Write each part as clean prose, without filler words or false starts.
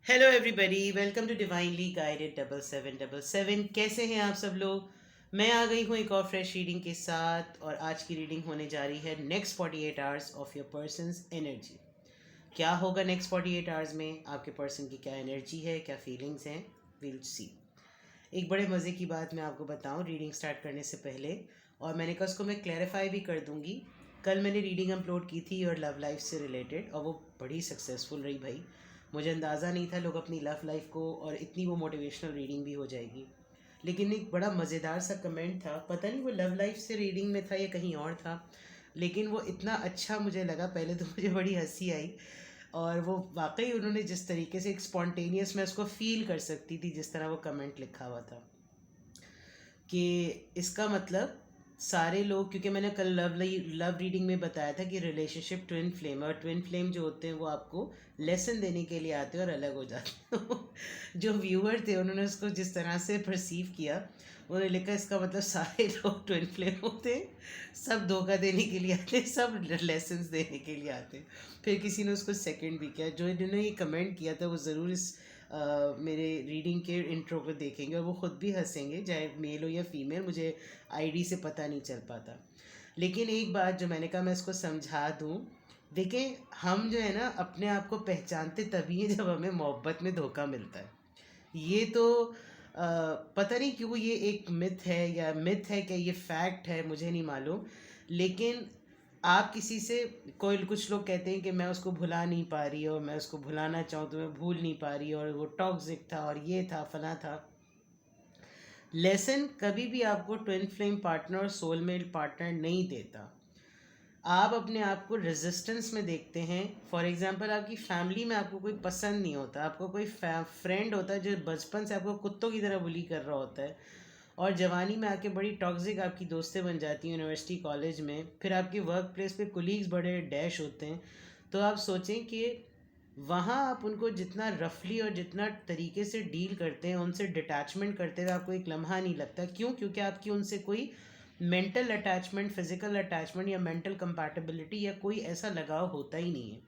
Hello everybody, welcome to divinely guided 7777। कैसे हैं आप सब लोग। मैं आ गई हूँ एक और फ्रेश रीडिंग के साथ, और आज की रीडिंग होने जा रही है next 48 hours of your persons energy. क्या होगा नेक्स्ट 48 आवर्स में, आपके पर्सन की क्या एनर्जी है, क्या फीलिंग्स हैं, विल सी। एक बड़े मज़े की बात मैं आपको बताऊं रीडिंग स्टार्ट करने से पहले, और मैंने कहा उसको मैं क्लैरिफाई भी कर दूंगी। कल मैंने रीडिंग अपलोड की थी और लव लाइफ से रिलेटेड, और वो बड़ी सक्सेसफुल रही भाई। मुझे अंदाज़ा नहीं था लोग अपनी लव लाइफ को, और इतनी वो मोटिवेशनल रीडिंग भी हो जाएगी। लेकिन एक बड़ा मज़ेदार सा कमेंट था, पता नहीं वो लव लाइफ से रीडिंग में था या कहीं और था, लेकिन वो इतना अच्छा मुझे लगा। पहले तो मुझे बड़ी हंसी आई, और वो वाकई उन्होंने जिस तरीके से एक स्पॉन्टेनियस, मैं उसको फील कर सकती थी जिस तरह वो कमेंट लिखा हुआ था, कि इसका मतलब सारे लोग, क्योंकि मैंने कल लव रीडिंग में बताया था कि रिलेशनशिप ट्विन फ्लेम, और ट्विन फ्लेम जो होते हैं वो आपको लेसन देने के लिए आते हैं और अलग हो जाते हैं। जो व्यूअर थे उन्होंने उसको जिस तरह से परसीव किया, उन्होंने लिखा इसका मतलब सारे लोग ट्विन फ्लेम होते हैं, सब धोखा देने के लिए आते हैं, सब लेसन्स देने के लिए आते हैं। फिर किसी ने उसको सेकंड भी किया। जो इन्होंने ये कमेंट किया था वो ज़रूर इस मेरे रीडिंग के इंट्रो को देखेंगे, और वो ख़ुद भी हंसेंगे, चाहे मेल हो या फीमेल, मुझे आईडी से पता नहीं चल पाता। लेकिन एक बात जो मैंने कहा मैं इसको समझा दूँ। देखें, हम जो है ना अपने आप को पहचानते तभी है जब हमें मोहब्बत में धोखा मिलता है। ये तो पता नहीं क्यों ये एक मिथ है, या मिथ है क्या ये फैक्ट है, मुझे नहीं मालूम। लेकिन आप किसी से, कोई कुछ लोग कहते हैं कि मैं उसको भुला नहीं पा रही, और मैं उसको भुलाना चाहूँ तो मैं भूल नहीं पा रही, और वो टॉक्सिक था और ये था फला था। लेसन कभी भी आपको ट्विन फ्लेम पार्टनर और सोलमेट पार्टनर नहीं देता। आप अपने आप को रेजिस्टेंस में देखते हैं। फॉर एग्जांपल, आपकी फैमिली में आपको कोई पसंद नहीं होता, आपको कोई फ्रेंड होता है जो बचपन से आपको कुत्तों की तरह बुली कर रहा होता है, और जवानी में आके बड़ी टॉक्सिक आपकी दोस्तें बन जाती हैं यूनिवर्सिटी कॉलेज में, फिर आपके वर्क प्लेस पे कुलीग्स बड़े डैश होते हैं। तो आप सोचें कि वहाँ आप उनको जितना रफली और जितना तरीके से डील करते हैं, उनसे डिटैचमेंट करते हुए आपको एक लम्हा नहीं लगता। क्यों? क्योंकि आपकी उनसे कोई मेंटल अटैचमेंट, फिजिकल अटैचमेंट या मेंटल कंपैटिबिलिटी या कोई ऐसा लगाव होता ही नहीं है।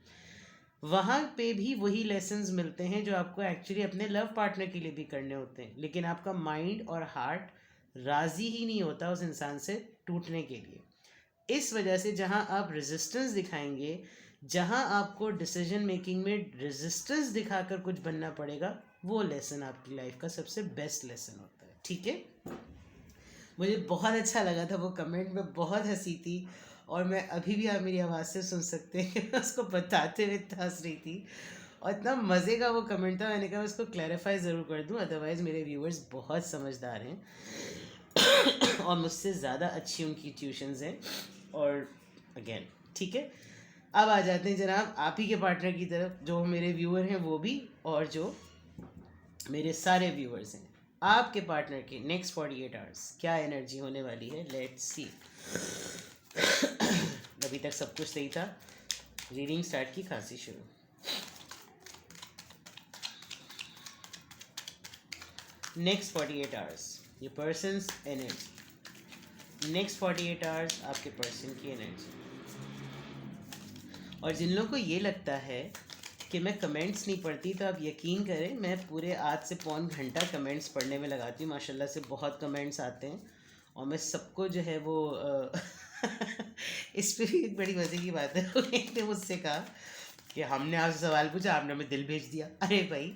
वहाँ पे भी वही लेसन्स मिलते हैं जो आपको एक्चुअली अपने लव पार्टनर के लिए भी करने होते हैं, लेकिन आपका माइंड और हार्ट राज़ी ही नहीं होता उस इंसान से टूटने के लिए। इस वजह से जहाँ आप रेजिस्टेंस दिखाएंगे, जहाँ आपको डिसीजन मेकिंग में रेजिस्टेंस दिखाकर कुछ बनना पड़ेगा, वो लेसन आपकी लाइफ का सबसे बेस्ट लेसन होता है। ठीक है, मुझे बहुत अच्छा लगा था वो कमेंट में, बहुत हंसी थी, और मैं अभी भी, आप मेरी आवाज़ से सुन सकते हैं कि मैं उसको बताते हुए इतना हंस रही थी, और इतना मज़े का वो कमेंट था। मैंने कहा मैं इसको क्लैरिफाई ज़रूर कर दूं, अदरवाइज़ मेरे व्यूअर्स बहुत समझदार हैं और मुझसे ज़्यादा अच्छी उनकी ट्यूशन्स हैं। और अगेन, ठीक है, अब आ जाते हैं जनाब आप ही के पार्टनर की तरफ, जो मेरे व्यूअर हैं वो भी, और जो मेरे सारे व्यूअर्स हैं। आपके पार्टनर की नेक्स्ट 48 आवर्स क्या एनर्जी होने वाली है, लेट्स सी। अभी तक सब कुछ सही था, रीडिंग स्टार्ट की खांसी शुरू। नेक्स्ट 48 आवर्स ये पर्सनस एनर्जी, नेक्स्ट 48 आवर्स आपके पर्सन की एनर्जी। और जिन लोगों को ये लगता है कि मैं कमेंट्स नहीं पढ़ती, तो आप यकीन करें मैं पूरे आज से पौन घंटा कमेंट्स पढ़ने में लगाती हूँ। माशाल्लाह से बहुत कमेंट्स आते हैं, और मैं सबको जो है वो इस पे भी एक बड़ी मज़े की बात है। एक ने मुझसे कहा कि हमने आपसे सवाल पूछा, आपने हमें दिल भेज दिया। अरे भाई,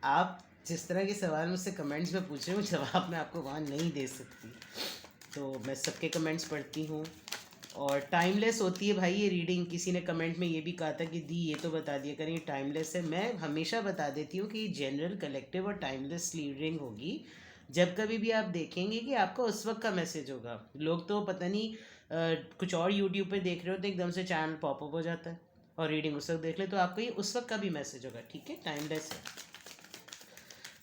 आप जिस तरह के सवाल मुझसे कमेंट्स में पूछ रहे हो, जवाब मैं आपको वहाँ नहीं दे सकती। तो मैं सबके कमेंट्स पढ़ती हूँ, और टाइमलेस होती है भाई ये रीडिंग। किसी ने कमेंट में ये भी कहा था कि दी ये तो बता दिया करें टाइमलेस है। मैं हमेशा बता देती हूँ कि जनरल, कलेक्टिव और टाइमलेस रीडिंग होगी। जब कभी भी आप देखेंगे कि आपका उस वक्त का मैसेज होगा। लोग तो पता नहीं कुछ और यूट्यूब पे देख रहे हो तो एकदम से चैनल पॉपअप हो जाता है, और रीडिंग उस वक्त देख ले तो आपका ये उस वक्त का भी मैसेज होगा। ठीक है, टाइमलेस है।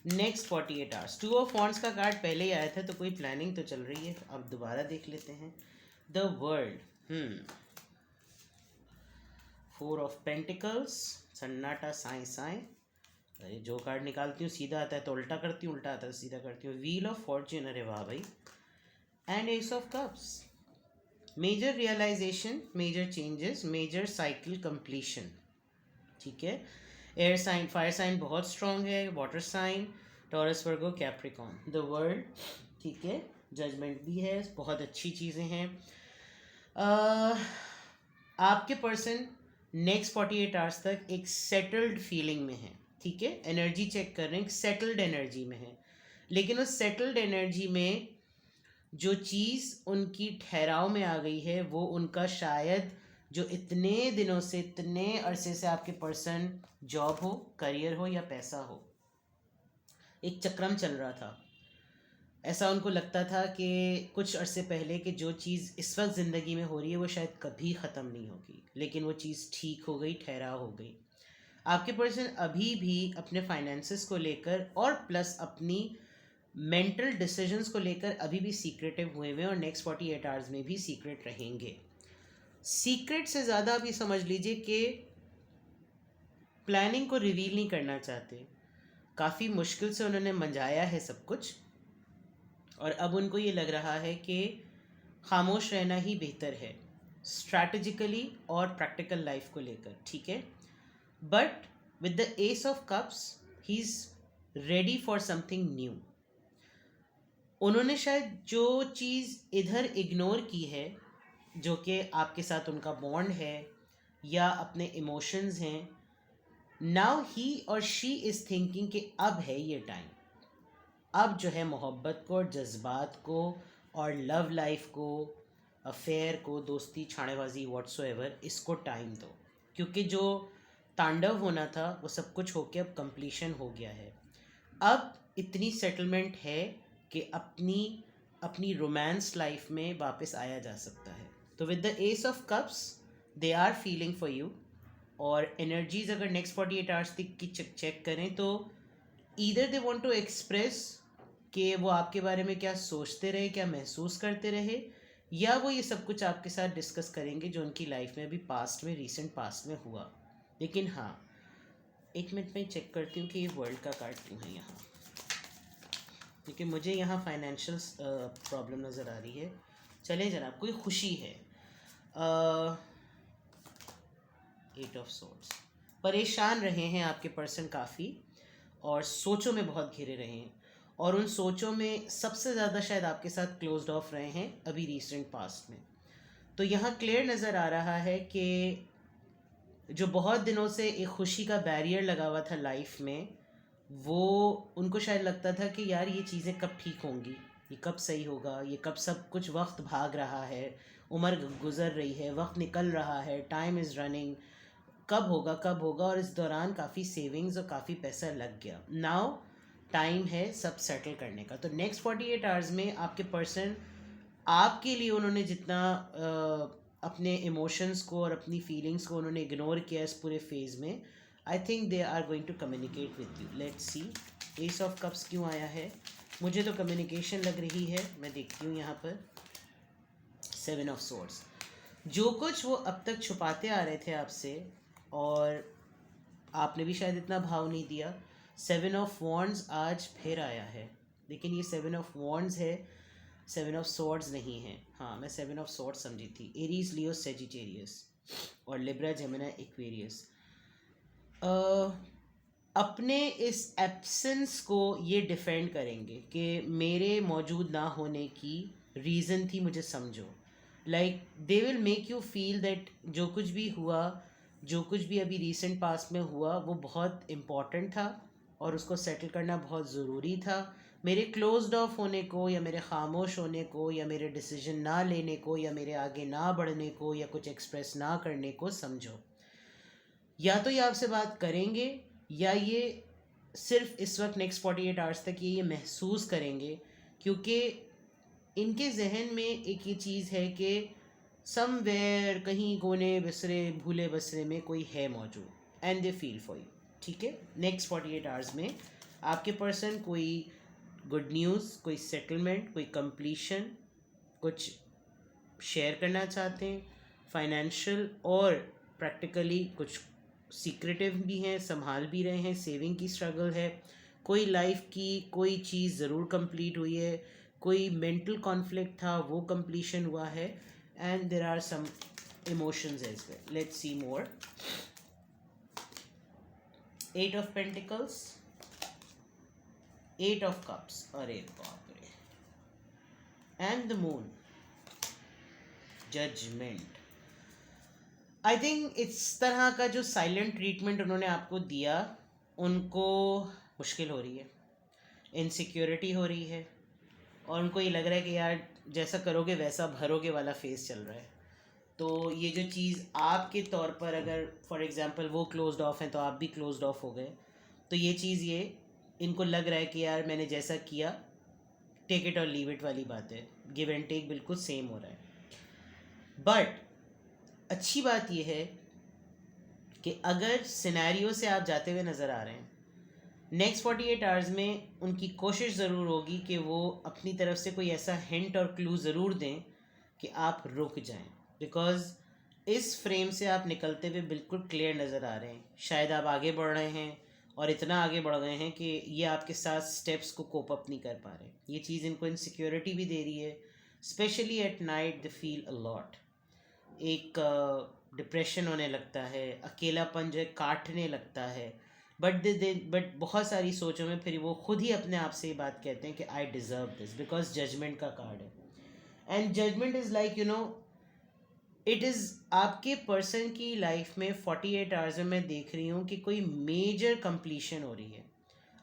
नेक्स्ट 48 आवर्स, 2 ऑफ वॉन्ड्स का कार्ड पहले ही आया था, तो कोई प्लानिंग तो चल रही है। अब दोबारा देख लेते हैं। द वर्ल्ड, 4 ऑफ पेंटिकल्स, सन्नाटा, साए साए। अरे जो कार्ड निकालती हूँ सीधा आता है तो उल्टा करती हूँ, उल्टा आता है तो सीधा करती हूँ। व्हील ऑफ फॉर्च्यून, अरे वाह भाई। And ace of cups, major realisation, major changes, major cycle completion. ठीक है, एयर साइन, फायर साइन बहुत स्ट्रांग है, water sign, Taurus, Virgo, Capricorn, the world, ठीक है, जजमेंट भी है, बहुत अच्छी चीज़ें हैं। आपके पर्सन नेक्स्ट 48 आवर्स तक एक सेटल्ड फीलिंग में है, ठीक है, एनर्जी चेक कर रहे हैं, सेटल्ड एनर्जी में है, लेकिन उस सेटल्ड एनर्जी में जो चीज़ उनकी ठहराव में आ गई है वो उनका शायद जो इतने दिनों से, इतने अरसे से आपके पर्सन जॉब हो, करियर हो या पैसा हो, एक चक्रम चल रहा था। ऐसा उनको लगता था कि कुछ अरसे पहले कि जो चीज़ इस वक्त ज़िंदगी में हो रही है वो शायद कभी ख़त्म नहीं होगी, लेकिन वो चीज़ ठीक हो गई, ठहराव हो गई। आपके पर्सन अभी भी अपने फाइनेंसेस को लेकर और प्लस अपनी मेंटल डिसीजंस को लेकर अभी भी सीक्रेटिव हुए हुए हैं और नेक्स्ट 48 आवर्स में भी सीक्रेट रहेंगे। सीक्रेट से ज़्यादा आप ये समझ लीजिए कि प्लानिंग को रिवील नहीं करना चाहते। काफ़ी मुश्किल से उन्होंने मंजाया है सब कुछ और अब उनको ये लग रहा है कि खामोश रहना ही बेहतर है स्ट्रैटेजिकली और प्रैक्टिकल लाइफ को लेकर, ठीक है। But with the ace of cups he is ready for something new. उन्होंने शायद जो चीज़ इधर इग्नोर की है, जो कि आपके साथ उनका बॉन्ड है या अपने इमोशंस हैं, नाउ ही और शी इज़ थिंकिंग कि अब है ये टाइम, अब जो है मोहब्बत को और जज्बात को और लव लाइफ को, अफेयर को, दोस्ती, छाड़ेबाजी, व्हाट्सोएवर, इसको टाइम दो, क्योंकि जो तांडव होना था वो सब कुछ होके अब कंप्लीशन हो गया है। अब इतनी सेटलमेंट है कि अपनी अपनी रोमांस लाइफ में वापस आया जा सकता है। तो with the ace of cups they are feeling for you, और एनर्जीज अगर नेक्स्ट 48 आवर्स तक की चेक करें तो either they want to express कि वो आपके बारे में क्या सोचते रहे, क्या महसूस करते रहे, या वो ये सब कुछ आपके साथ डिस्कस करेंगे जो उनकी लाइफ में अभी पास्ट में, रिसेंट पास्ट में हुआ। लेकिन हाँ, एक मिनट में चेक करती हूँ कि ये वर्ल्ड का कार्ड क्यों है यहाँ, क्योंकि मुझे यहाँ फाइनेंशियल प्रॉब्लम नज़र आ रही है। चले जनाब, कोई खुशी है। 8 ऑफ सोर्ड्स, परेशान रहे हैं आपके पर्सन काफ़ी और सोचों में बहुत घिरे रहे हैं, और उन सोचों में सबसे ज़्यादा शायद आपके साथ क्लोज्ड ऑफ रहे हैं अभी रिसेंट पास्ट में। तो यहाँ क्लियर नज़र आ रहा है कि जो बहुत दिनों से एक खुशी का बैरियर लगा हुआ था लाइफ में, वो उनको शायद लगता था कि यार ये चीज़ें कब ठीक होंगी, ये कब सही होगा, ये कब, सब कुछ वक्त भाग रहा है, उम्र गुज़र रही है, वक्त निकल रहा है, टाइम इज़ रनिंग, कब होगा कब होगा। और इस दौरान काफ़ी सेविंग्स और काफ़ी पैसा लग गया। नाउ टाइम है सब सेटल करने का। तो नेक्स्ट 48 आवर्स में आपके पर्सन आपके लिए, उन्होंने जितना अपने इमोशंस को और अपनी फीलिंग्स को उन्होंने इग्नोर किया इस पूरे फेज़ में, I think they are going to communicate with you. Let's see ace of cups क्यों आया है। मुझे तो कम्युनिकेशन लग रही है, मैं देखती हूँ यहाँ पर 7 ऑफ सोर्ड्स। जो कुछ वो अब तक छुपाते आ रहे थे आपसे और आपने भी शायद इतना भाव नहीं दिया, 7 ऑफ वॉन्ड्स आज फिर आया है। लेकिन ये 7 ऑफ वॉन्ड्स है, 7 ऑफ सोर्ड्स नहीं है। हाँ, मैं 7 ऑफ सोर्ड्स समझी थी। एरीज, लियो, सेजिटेरियस और लिब्रा, जेमिनी, एक्वेरियस। अपने इस एब्सेंस को ये डिफेंड करेंगे कि मेरे मौजूद ना होने की रीज़न थी, मुझे समझो। Like they will make you feel that जो कुछ भी हुआ, जो कुछ भी अभी रिसेंट पास्ट में हुआ, वो बहुत इम्पॉर्टेंट था और उसको सेटल करना बहुत ज़रूरी था। मेरे क्लोज्ड ऑफ होने को या मेरे खामोश होने को या मेरे डिसीजन ना लेने को या मेरे आगे ना बढ़ने को या कुछ एक्सप्रेस ना करने को समझो। या तो ये आपसे बात करेंगे या ये सिर्फ इस वक्त नेक्स्ट 48 आवर्स तक ये महसूस करेंगे, क्योंकि इनके जहन में एक ये चीज़ है कि समवेयर, कहीं कोने बिसरे, भूले बसरे में कोई है मौजूद, and they feel for you, ठीक है। नेक्स्ट 48 आवर्स में आपके पर्सन कोई गुड न्यूज़, कोई सेटलमेंट, कोई कंप्लीशन, कुछ शेयर करना चाहते हैं, फाइनेंशियल और प्रैक्टिकली कुछ सीक्रेटिव भी हैं, संभाल भी रहे हैं, सेविंग की स्ट्रगल है, कोई लाइफ की कोई चीज़ ज़रूर कंप्लीट हुई है, कोई मेंटल कॉन्फ्लिक्ट था वो कंप्लीशन हुआ है, and there are some emotions as well. Let's see more. 8 of pentacles, 8 of cups, अरे बाप रे, and the moon, judgement. I think इस तरह का जो साइलेंट ट्रीटमेंट उन्होंने आपको दिया, उनको मुश्किल हो रही है, इनसिक्योरिटी हो रही है, और उनको ये लग रहा है कि यार जैसा करोगे वैसा भरोगे वाला फेस चल रहा है। तो ये जो चीज़ आपके तौर पर, अगर फॉर एग्जांपल वो क्लोज्ड ऑफ हैं तो आप भी क्लोज्ड ऑफ हो गए, तो ये चीज़ ये इनको लग रहा है कि यार मैंने जैसा किया, टेक इट और लीव इट वाली बात है, गिव एंड टेक बिल्कुल सेम हो रहा है। बट अच्छी बात ये है कि अगर सिनेरियो से आप जाते हुए नज़र आ रहे हैं, नेक्स्ट 48 आवर्स में उनकी कोशिश ज़रूर होगी कि वो अपनी तरफ से कोई ऐसा हिंट और क्लू ज़रूर दें कि आप रुक जाएं, बिकॉज़ इस फ्रेम से आप निकलते हुए बिल्कुल क्लियर नज़र आ रहे हैं। शायद आप आगे बढ़ रहे हैं और इतना आगे बढ़ गए हैं कि ये आपके साथ स्टेप्स को कोप अप नहीं कर पा रहे। ये चीज़ इनको इनसिक्योरिटी भी दे रही है, specially at night they feel a lot. एक डिप्रेशन होने लगता है, अकेलापन जो है काटने लगता है, बट बहुत सारी सोचों में फिर वो खुद ही अपने आप से ये बात कहते हैं कि I deserve this, because judgement का कार्ड है। And judgement is like it is आपके पर्सन की लाइफ में 48 आवर्स में मैं देख रही हूँ कि कोई मेजर कंप्लीशन हो रही है।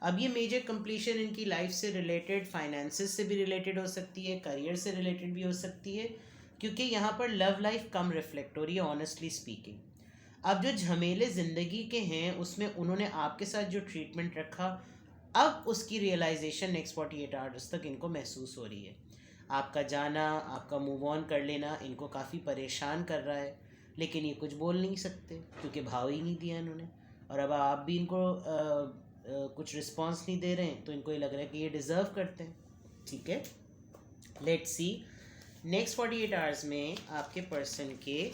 अब ये मेजर कंप्लीशन इनकी लाइफ से रिलेटेड, फाइनेंसेस से भी रिलेटेड हो सकती है, करियर से रिलेटेड भी हो सकती है, क्योंकि यहाँ पर लव लाइफ कम रिफ्लेक्ट हो रही है, ऑनेस्टली स्पीकिंग। अब जो झमेले ज़िंदगी के हैं उसमें उन्होंने आपके साथ जो ट्रीटमेंट रखा, अब उसकी रियलाइजेशन नेक्स्ट 48 आवर्स तक इनको महसूस हो रही है। आपका जाना, आपका मूव ऑन कर लेना इनको काफ़ी परेशान कर रहा है, लेकिन ये कुछ बोल नहीं सकते क्योंकि भाव ही नहीं दिया इन्होंने। और अब आप भी इनको कुछ रिस्पॉन्स नहीं दे रहे हैं, तो इनको ये लग रहा है कि ये डिज़र्व करते हैं। ठीक है, लेट्स सी नेक्स्ट 48 आवर्स में आपके पर्सन के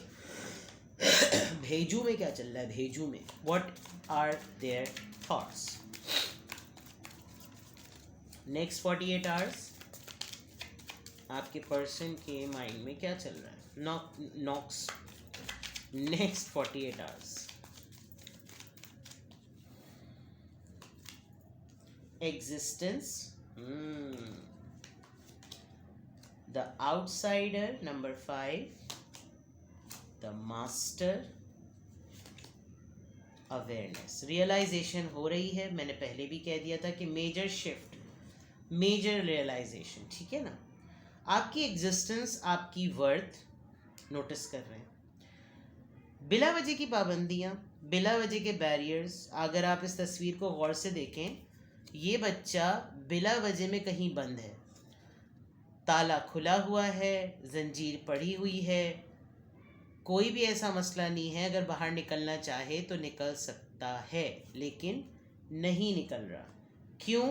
भेजू में क्या चल रहा है। भेजू में what are their thoughts. Next 48 hours आपके पर्सन के माइंड में क्या चल रहा है। Knocks next 48 hours. Existence, the outsider number 5, the master, awareness. Realisation हो रही है, मैंने पहले भी कह दिया था कि मेजर शिफ्ट, मेजर रियलाइजेशन। ठीक है ना, आपकी एग्जिस्टेंस, आपकी वर्थ नोटिस कर रहे हैं। बिला वजह की पाबंदियाँ, बिला वजह के बैरियर्स। अगर आप इस तस्वीर को गौर से देखें, ये बच्चा बिला वजह में कहीं बंद है, ताला खुला हुआ है, जंजीर पड़ी हुई है, कोई भी ऐसा मसला नहीं है, अगर बाहर निकलना चाहे तो निकल सकता है, लेकिन नहीं निकल रहा। क्यों?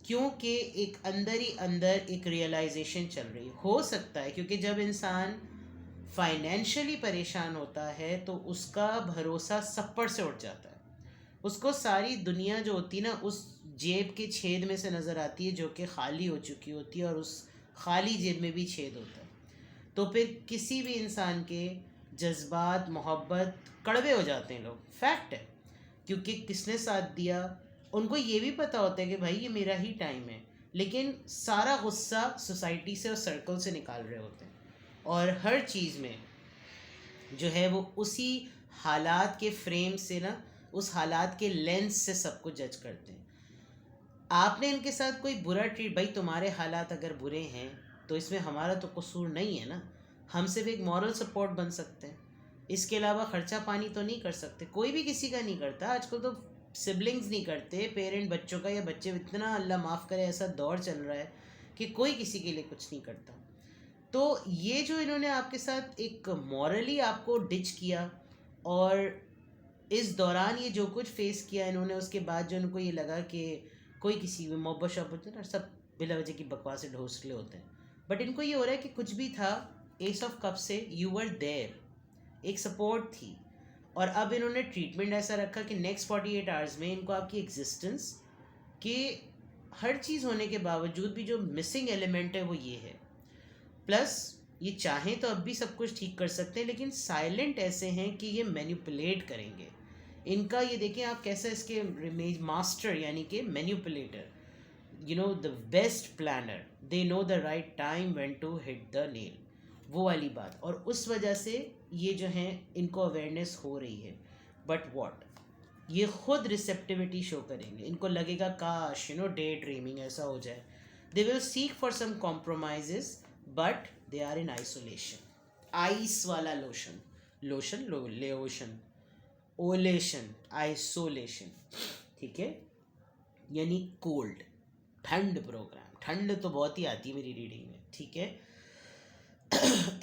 क्योंकि एक अंदर ही अंदर एक रियलाइजेशन चल रही हो सकता है, क्योंकि जब इंसान फाइनेंशियली परेशान होता है तो उसका भरोसा सब पर से उठ जाता है। उसको सारी दुनिया जो होती है ना, उस जेब के छेद में से नज़र आती है जो कि खाली हो चुकी होती है, और उस खाली जेब में भी छेद होता है। तो फिर किसी भी इंसान के जज्बात, मोहब्बत कड़वे हो जाते हैं लोग, फैक्ट है। क्योंकि किसने साथ दिया, उनको ये भी पता होता है कि भाई ये मेरा ही टाइम है, लेकिन सारा गुस्सा सोसाइटी से और सर्कल से निकाल रहे होते हैं, और हर चीज़ में जो है वो उसी हालात के फ्रेम से ना, उस हालात के लेंस से सब कुछ जज करते हैं। आपने इनके साथ कोई बुरा ट्रीट, भाई तुम्हारे हालात अगर बुरे हैं तो इसमें हमारा तो कसूर नहीं है ना, हम सिर्फ एक मॉरल सपोर्ट बन सकते हैं, इसके अलावा ख़र्चा पानी तो नहीं कर सकते। कोई भी किसी का नहीं करता आजकल, तो सिबलिंग्स नहीं करते, पेरेंट बच्चों का, या बच्चे इतना, अल्लाह माफ़ करे, ऐसा दौर चल रहा है कि कोई किसी के लिए कुछ नहीं करता। तो ये जो इन्होंने आपके साथ एक मॉरली आपको डिच किया, और इस दौरान ये जो कुछ फेस किया इन्होंने, उसके बाद जो उनको ये लगा कि कोई किसी में मोहब्बत शब्बत ना, सब बिला वजह की बकवास ढोसले होते हैं, बट इनको ये हो रहा है कि कुछ भी था, एस ऑफ कप से यू वर देयर, एक सपोर्ट थी। और अब इन्होंने ट्रीटमेंट ऐसा रखा कि नेक्स्ट 48 आवर्स में इनको आपकी एग्जिस्टेंस के हर चीज़ होने के बावजूद भी जो मिसिंग एलिमेंट है वो ये है। प्लस ये चाहें तो अब भी सब कुछ ठीक कर सकते हैं, लेकिन साइलेंट ऐसे हैं कि ये मैनिपुलेट करेंगे। इनका ये देखें आप कैसे इसके मास्टर यानी कि manipulator, you know the best planner, they know the right time when to hit the nail, वो वाली बात। और उस वजह से ये जो हैं इनको अवेयरनेस हो रही है। बट व्हाट, ये खुद रिसेप्टिविटी शो करेंगे, इनको लगेगा काश डे ड्रीमिंग ऐसा हो जाए। They will seek for some compromises but they are in isolation. Ice वाला लोशन, लोशन लेओशन, ओलेशन, आइसोलेशन, ठीक है, यानी कोल्ड, ठंड प्रोग्राम। ठंड तो बहुत ही आती है मेरी रीडिंग में, ठीक है।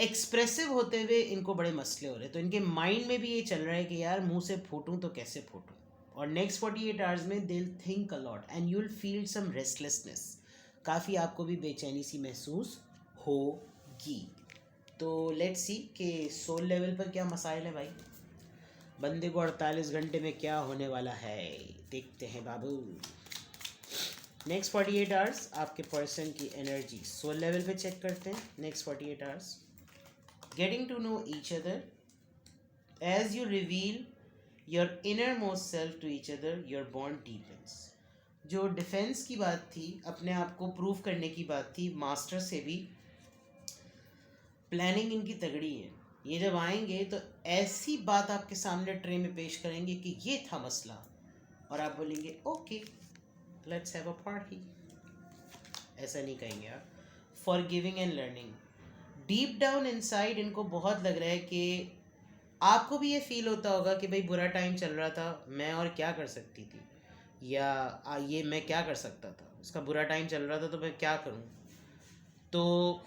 एक्सप्रेसिव होते हुए इनको बड़े मसले हो रहे, तो इनके माइंड में भी ये चल रहा है कि यार मुंह से फूटूं तो कैसे फूटूं। और नेक्स्ट 48 आवर्स में they will think a lot and you will feel some restlessness, काफ़ी आपको भी बेचैनी सी महसूस होगी। तो लेट्स सी कि सोल लेवल पर क्या मसाइल है भाई, बंदे को 48 घंटे में क्या होने वाला है, देखते हैं बाबू। नेक्स्ट 48 आवर्स आपके पर्सन की एनर्जी सोल लेवल पे चेक करते हैं। Next 48 hours, getting to know each other as you reveal your inner most self to each other, your bond deepens. जो डिफेंस की बात थी, अपने आप को प्रूव करने की बात थी, मास्टर से भी प्लानिंग इनकी तगड़ी है। ये जब आएंगे तो ऐसी बात आपके सामने ट्रे में पेश करेंगे कि ये था मसला, और आप बोलेंगे okay let's have a party. ऐसा नहीं कहेंगे आप। For giving and learning, deep down inside इनको बहुत लग रहा है कि आपको भी ये फील होता होगा कि भाई बुरा टाइम चल रहा था, मैं और क्या कर सकती थी, या ये मैं क्या कर सकता था, इसका बुरा टाइम चल रहा था तो मैं क्या करूं। तो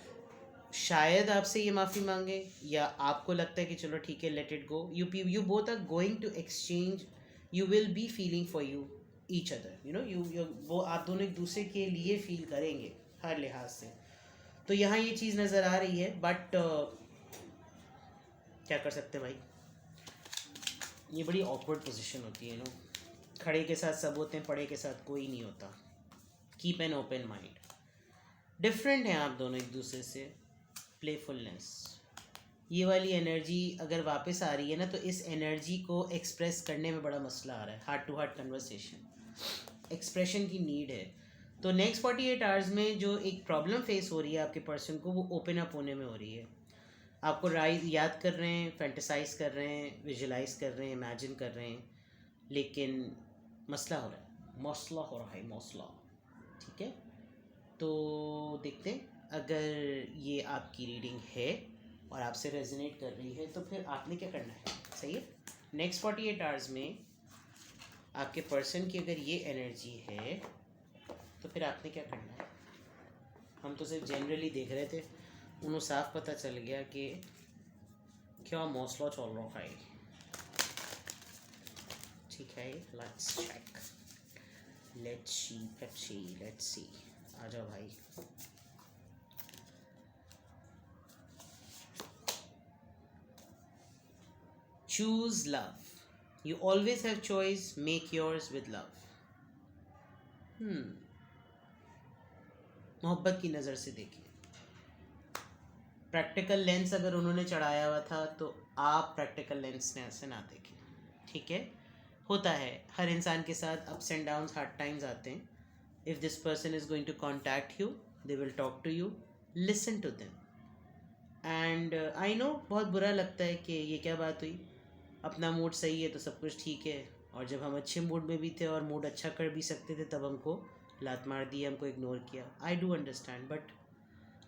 शायद आपसे ये माफ़ी मांगे, या आपको लगता है कि चलो ठीक है let it go, you both are going to exchange, you will be feeling for you each other, you वो आप दोनों एक दूसरे के लिए फील करेंगे हर लिहाज से। तो यहाँ ये चीज़ नज़र आ रही है, बट क्या कर सकते हैं भाई, ये बड़ी ऑकवर्ड पोजीशन होती है खड़े के साथ सब होते हैं, पड़े के साथ कोई नहीं होता। Keep an open mind, different हैं आप दोनों एक दूसरे से। प्लेफुलनेस, ये वाली एनर्जी अगर वापस आ रही है ना, तो इस एनर्जी को एक्सप्रेस करने में बड़ा मसला आ रहा है। Heart to heart conversation, expression की नीड है। तो नेक्स्ट 48 आवर्स में जो एक प्रॉब्लम फेस हो रही है आपके पर्सन को, वो ओपन अप होने में हो रही है। आपको याद कर रहे हैं, फैंटेसाइज कर रहे हैं, विजुलाइज कर रहे हैं, इमेजिन कर रहे हैं, लेकिन मसला हो रहा है, मसला, ठीक है। तो देखते हैं, अगर ये आपकी रीडिंग है और आपसे रेजोनेट कर रही है तो फिर आपने क्या करना है, सही है। नेक्स्ट 48 आवर्स में आपके पर्सन की अगर ये एनर्जी है तो फिर आपने क्या करना है। हम तो सिर्फ जनरली देख रहे थे, उन्हें साफ पता चल गया कि क्या मसला चल रहा है, ठीक है। लेट्स चेक, लेट्स सी, आ जाओ भाई। Choose love. You always have choice. Make yours with love. मोहब्बत की नज़र से देखिए। प्रैक्टिकल लेंस अगर उन्होंने चढ़ाया हुआ था तो आप प्रैक्टिकल लेंस से ना देखें, ठीक है। होता है हर इंसान के साथ, ups and downs, hard times आते हैं। If this person is going to contact you, they will talk to you, listen to them. And I know बहुत बुरा लगता है कि ये क्या बात हुई, अपना मूड सही है तो सब कुछ ठीक है, और जब हम अच्छे मूड में भी थे और मूड अच्छा कर भी सकते थे तब हमको लात मार दी, हमको इग्नोर किया। आई डू अंडरस्टैंड, बट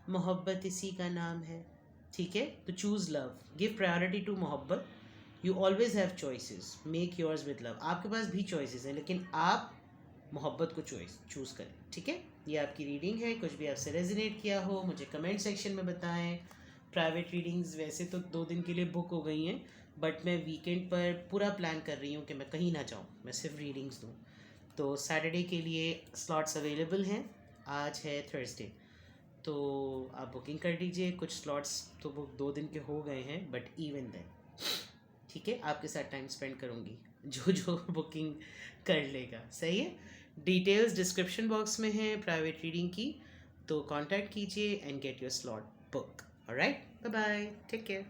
मोहब्बत इसी का नाम है, ठीक है। तो choose love, give priority to मोहब्बत। You always have choices, make yours with love. आपके पास भी चॉइसेस हैं, लेकिन आप मोहब्बत को चूज़ करें, ठीक है। ये आपकी रीडिंग है, कुछ भी आपसे रेजोनेट किया हो मुझे कमेंट सेक्शन में बताएं। प्राइवेट रीडिंग्स वैसे तो 2 दिन के लिए बुक हो गई हैं, बट मैं वीकेंड पर पूरा प्लान कर रही हूँ कि मैं कहीं ना जाऊँ, मैं सिर्फ रीडिंग्स दूँ। तो सैटरडे के लिए स्लॉट्स अवेलेबल हैं, आज है थर्सडे, तो आप बुकिंग कर दीजिए। कुछ स्लॉट्स तो बुक 2 दिन के हो गए हैं, बट इवन देन ठीक है, आपके साथ टाइम स्पेंड करूँगी जो बुकिंग कर लेगा, सही है। डिटेल्स डिस्क्रिप्शन बॉक्स में है प्राइवेट रीडिंग की, तो कांटेक्ट कीजिए and get your slot book. Alright, bye bye, take care.